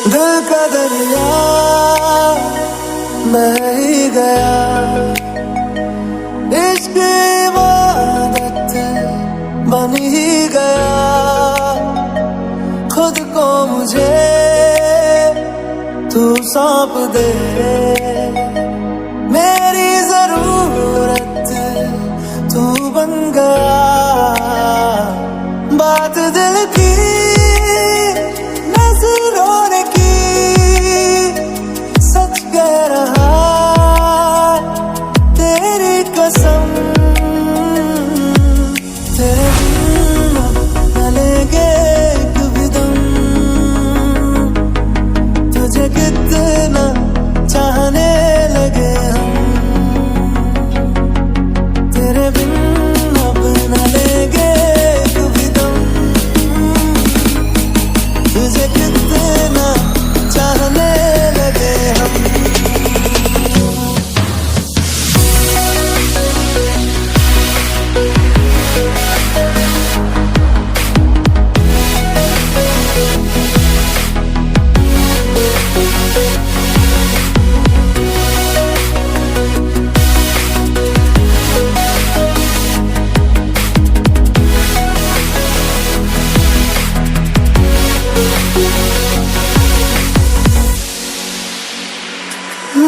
दिल का दरिया बह ही गया, इश्क इबादत बन ही गया। खुद को मुझे तू सौंप दे, मेरी जरूरत तू बन गया। बात दिल की नजरों ने की, सच कह रहा तेरी कसम। तेरे बिन न लेंगे एक भी दम, तुझे कितना चाहने लगे हम। तेरे बिन अब न लेंगे एक भी दम, तुझे कितना चाहने लगे हम।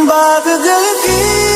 बात दिल की